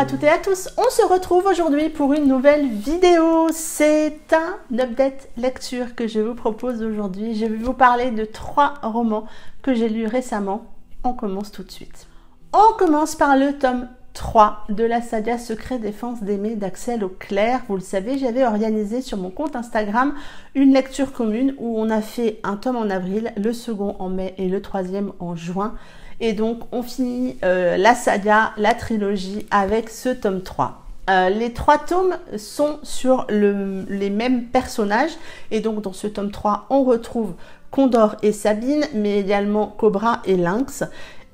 à toutes et à tous, on se retrouve aujourd'hui pour une nouvelle vidéo. C'est un update lecture que je vous propose aujourd'hui. Je vais vous parler de 3 romans que j'ai lus récemment. On commence tout de suite. On commence par le tome 3 de la saga Secret Défense d'Aimé d'Axel Auclair. Vous le savez, j'avais organisé sur mon compte Instagram une lecture commune où on a fait un tome en avril, le second en mai et le troisième en juin. Et donc, on finit la saga, la trilogie avec ce tome 3. Les 3 tomes sont sur les mêmes personnages. Et donc, dans ce tome 3, on retrouve Condor et Sabine, mais également Cobra et Lynx.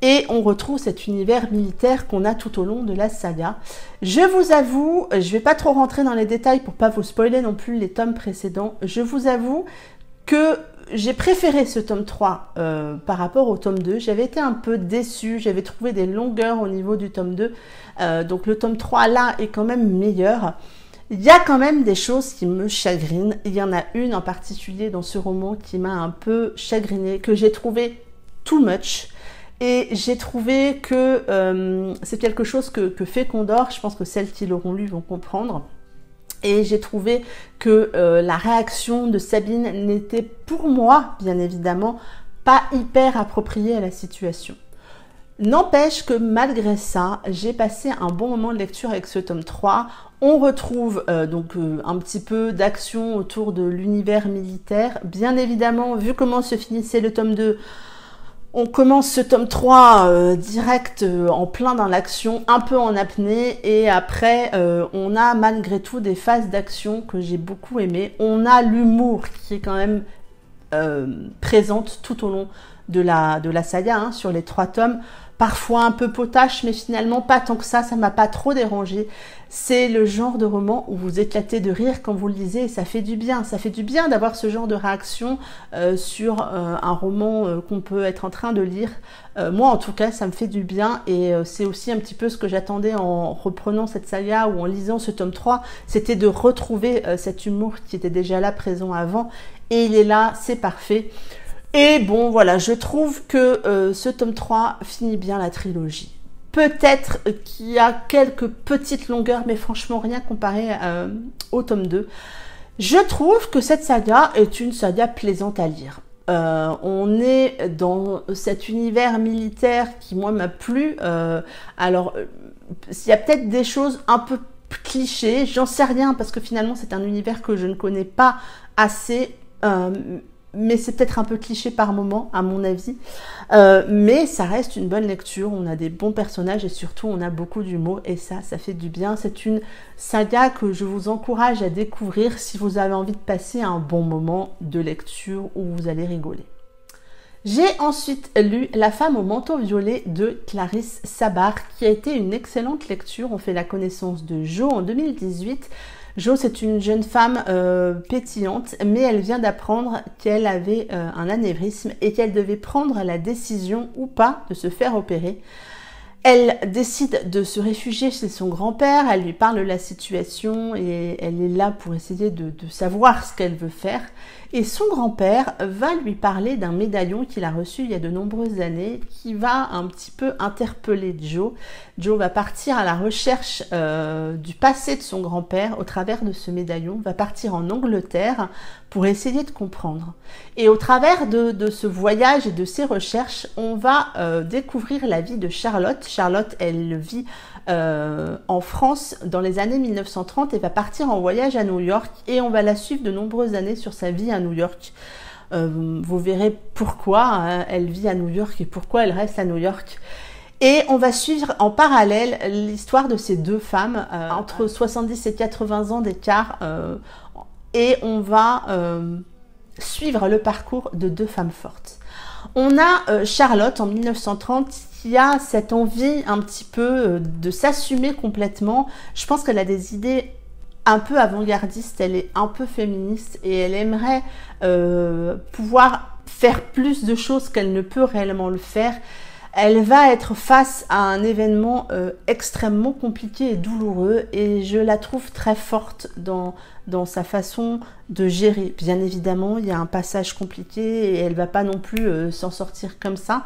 Et on retrouve cet univers militaire qu'on a tout au long de la saga. Je vous avoue, je ne vais pas trop rentrer dans les détails pour pas vous spoiler non plus les tomes précédents. Je vous avoue que j'ai préféré ce tome 3 par rapport au tome 2. J'avais été un peu déçue, j'avais trouvé des longueurs au niveau du tome 2. Donc le tome 3 là est quand même meilleur. Il y a quand même des choses qui me chagrinent. Il y en a une en particulier dans ce roman qui m'a un peu chagrinée, que j'ai trouvé too much. Et j'ai trouvé que c'est quelque chose que fait Condor. Je pense que celles qui l'auront lu vont comprendre. Et j'ai trouvé que la réaction de Sabine n'était pour moi, bien évidemment, pas hyper appropriée à la situation. N'empêche que malgré ça, j'ai passé un bon moment de lecture avec ce tome 3. On retrouve donc un petit peu d'action autour de l'univers militaire. Bien évidemment, vu comment se finissait le tome 2, on commence ce tome 3 direct en plein dans l'action, un peu en apnée, et après on a malgré tout des phases d'action que j'ai beaucoup aimées. On a l'humour qui est quand même présente tout au long de la saga, hein, sur les 3 tomes. Parfois un peu potache, mais finalement pas tant que ça m'a pas trop dérangé. C'est le genre de roman où vous éclatez de rire quand vous le lisez et ça fait du bien. Ça fait du bien d'avoir ce genre de réaction sur un roman qu'on peut être en train de lire. Moi en tout cas, ça me fait du bien et c'est aussi un petit peu ce que j'attendais en reprenant cette saga ou en lisant ce tome 3. C'était de retrouver cet humour qui était déjà là, présent avant. Et il est là, c'est parfait. Et bon, voilà, je trouve que ce tome 3 finit bien la trilogie. Peut-être qu'il y a quelques petites longueurs, mais franchement rien comparé au tome 2. Je trouve que cette saga est une saga plaisante à lire. On est dans cet univers militaire qui, moi, m'a plu. Alors, il y a peut-être des choses un peu clichés, j'en sais rien, parce que finalement, c'est un univers que je ne connais pas assez. Mais c'est peut-être un peu cliché par moment, à mon avis. Mais ça reste une bonne lecture. On a des bons personnages et surtout, on a beaucoup d'humour. Et ça fait du bien. C'est une saga que je vous encourage à découvrir si vous avez envie de passer un bon moment de lecture où vous allez rigoler. J'ai ensuite lu La femme au manteau violet de Clarisse Sabar, qui a été une excellente lecture. On fait la connaissance de Jo en 2018. Jo, c'est une jeune femme pétillante, mais elle vient d'apprendre qu'elle avait un anévrisme et qu'elle devait prendre la décision ou pas de se faire opérer. Elle décide de se réfugier chez son grand-père, elle lui parle de la situation et elle est là pour essayer de savoir ce qu'elle veut faire. Et son grand-père va lui parler d'un médaillon qu'il a reçu il y a de nombreuses années qui va un petit peu interpeller Jo. Jo va partir à la recherche du passé de son grand-père au travers de ce médaillon, va partir en Angleterre pour essayer de comprendre. Et au travers de ce voyage et de ses recherches, on va découvrir la vie de Charlotte. Charlotte, elle vit en France dans les années 1930 et va partir en voyage à New York et on va la suivre de nombreuses années sur sa vie à New York. Vous verrez pourquoi elle vit à New York et pourquoi elle reste à New York. Et on va suivre en parallèle l'histoire de ces 2 femmes, entre 70 et 80 ans d'écart, et on va suivre le parcours de 2 femmes fortes. On a Charlotte en 1930 qui a cette envie un petit peu de s'assumer complètement. Je pense qu'elle a des idées un peu avant-gardistes, elle est un peu féministe et elle aimerait pouvoir faire plus de choses qu'elle ne peut réellement le faire. Elle va être face à un événement extrêmement compliqué et douloureux et je la trouve très forte dans sa façon de gérer. Bien évidemment, il y a un passage compliqué et elle ne va pas non plus s'en sortir comme ça,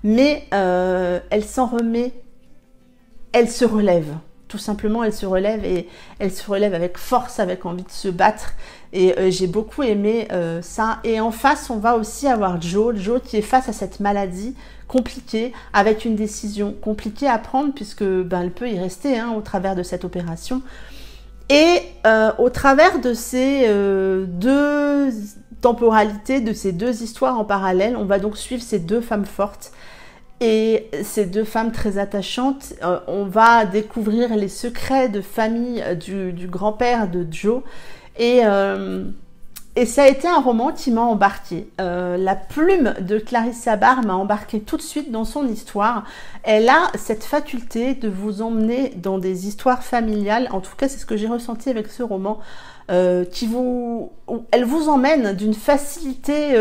mais elle s'en remet, elle se relève. tout simplement, elle se relève et elle se relève avec force, avec envie de se battre. Et j'ai beaucoup aimé ça. Et en face, on va aussi avoir Joe qui est face à cette maladie compliquée, avec une décision compliquée à prendre, puisque elle peut y rester au travers de cette opération. Et au travers de ces deux temporalités, de ces deux histoires en parallèle, on va donc suivre ces deux femmes fortes et ces deux femmes très attachantes. On va découvrir les secrets de famille du grand-père de Joe. Et ça a été un roman qui m'a embarquée. La plume de Clarissa Barr m'a embarquée tout de suite dans son histoire. Elle a cette faculté de vous emmener dans des histoires familiales. En tout cas, c'est ce que j'ai ressenti avec ce roman. Elle vous emmène d'une facilité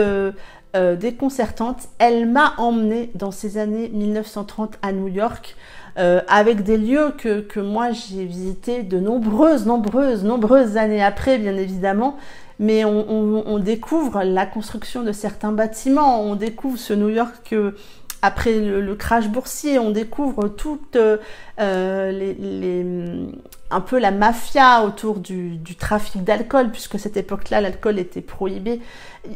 déconcertante. Elle m'a emmenée dans ces années 1930 à New York, avec des lieux que moi j'ai visités de nombreuses années après, bien évidemment. Mais on découvre la construction de certains bâtiments, on découvre ce New York après le crash boursier, on découvre toute un peu la mafia autour du trafic d'alcool, puisque à cette époque-là, l'alcool était prohibé.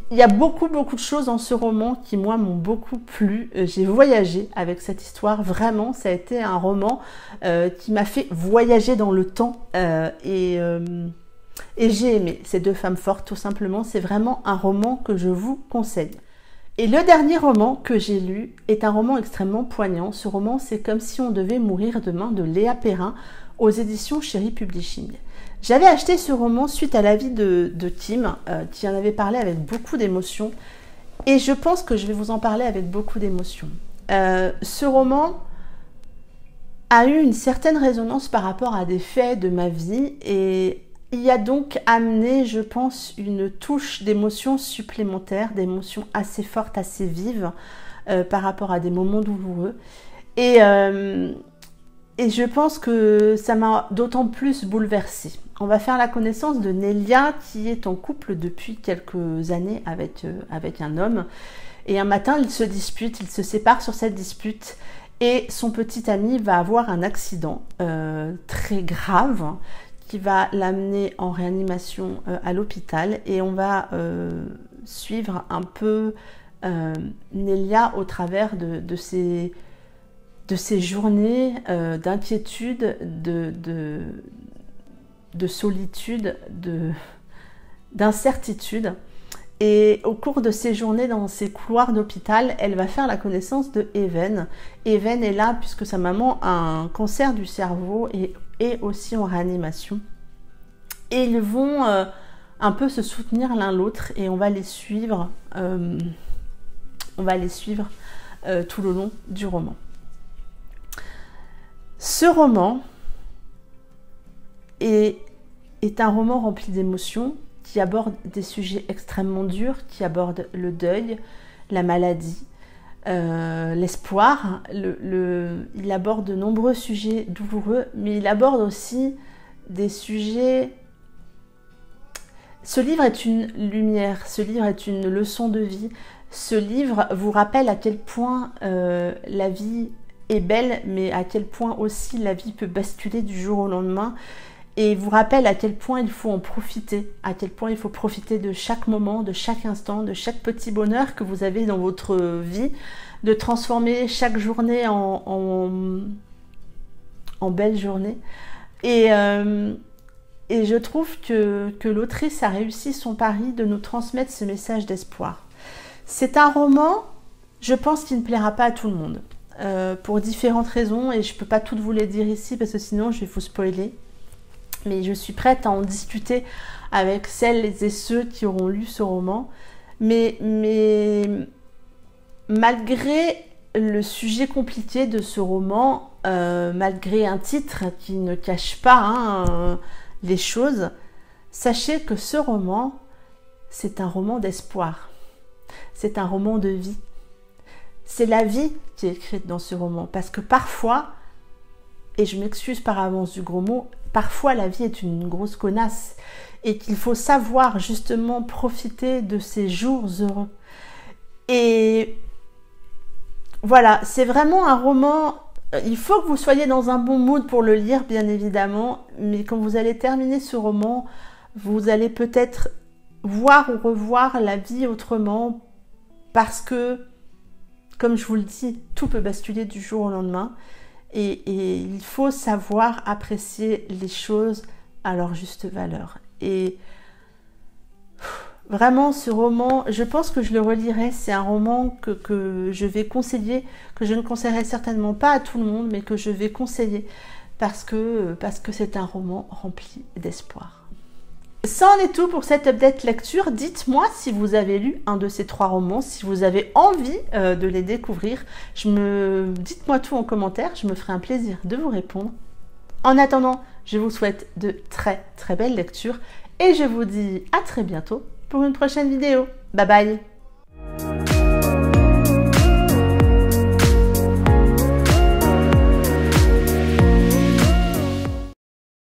Il y a beaucoup de choses dans ce roman qui, moi, m'ont beaucoup plu. J'ai voyagé avec cette histoire, vraiment. Ça a été un roman qui m'a fait voyager dans le temps. Et j'ai aimé ces deux femmes fortes, tout simplement. C'est vraiment un roman que je vous conseille. Et le dernier roman que j'ai lu est un roman extrêmement poignant. Ce roman, c'est Comme si on devait mourir demain de Léa Perrin aux éditions Cherry Publishing. J'avais acheté ce roman suite à l'avis de Tim, qui en avait parlé avec beaucoup d'émotion. Et je pense que je vais vous en parler avec beaucoup d'émotion. Ce roman a eu une certaine résonance par rapport à des faits de ma vie et il y a donc amené, je pense, une touche d'émotions supplémentaires, d'émotions assez fortes, assez vives par rapport à des moments douloureux. Et je pense que ça m'a d'autant plus bouleversée. On va faire la connaissance de Nelia qui est en couple depuis quelques années avec un homme. Et un matin, ils se disputent, ils se séparent sur cette dispute. Et son petit ami va avoir un accident très grave qui va l'amener en réanimation à l'hôpital. Et on va suivre un peu Nelia au travers de ces journées d'inquiétude, de solitude, d'incertitude. Et au cours de ces journées dans ces couloirs d'hôpital, elle va faire la connaissance de Even. Even est là puisque sa maman a un cancer du cerveau et est aussi en réanimation. Et ils vont un peu se soutenir l'un l'autre et on va les suivre, tout le long du roman. Ce roman est un roman rempli d'émotions qui aborde des sujets extrêmement durs, qui aborde le deuil, la maladie, l'espoir. Il aborde de nombreux sujets douloureux, mais il aborde aussi des sujets... Ce livre est une lumière, ce livre est une leçon de vie. Ce livre vous rappelle à quel point la vie est belle, mais à quel point aussi la vie peut basculer du jour au lendemain. Et vous rappelle à quel point il faut en profiter, à quel point il faut profiter de chaque moment, de chaque instant, de chaque petit bonheur que vous avez dans votre vie, de transformer chaque journée en belle journée. Et je trouve que l'autrice a réussi son pari de nous transmettre ce message d'espoir. C'est un roman, je pense, qui ne plaira pas à tout le monde, pour différentes raisons, et je ne peux pas toutes vous les dire ici, parce que sinon je vais vous spoiler. Mais je suis prête à en discuter avec celles et ceux qui auront lu ce roman. Mais malgré le sujet compliqué de ce roman, malgré un titre qui ne cache pas les choses, sachez que ce roman, c'est un roman d'espoir. C'est un roman de vie. C'est la vie qui est écrite dans ce roman. Parce que parfois, et je m'excuse par avance du gros mot, parfois la vie est une grosse connasse et qu'il faut savoir justement profiter de ces jours heureux. Et voilà, c'est vraiment un roman Il faut que vous soyez dans un bon mood pour le lire, bien évidemment, mais quand vous allez terminer ce roman, vous allez peut-être voir ou revoir la vie autrement parce que, comme je vous le dis, tout peut basculer du jour au lendemain et il faut savoir apprécier les choses à leur juste valeur. Et vraiment, ce roman, je pense que je le relirai. C'est un roman que je vais conseiller, que je ne conseillerais certainement pas à tout le monde, mais que je vais conseiller parce que c'est un roman rempli d'espoir. Ça en est tout pour cette update lecture. Dites-moi si vous avez lu un de ces 3 romans, si vous avez envie de les découvrir. Dites-moi tout en commentaire, je me ferai un plaisir de vous répondre. En attendant, je vous souhaite de très très belles lectures et je vous dis à très bientôt pour une prochaine vidéo. Bye bye!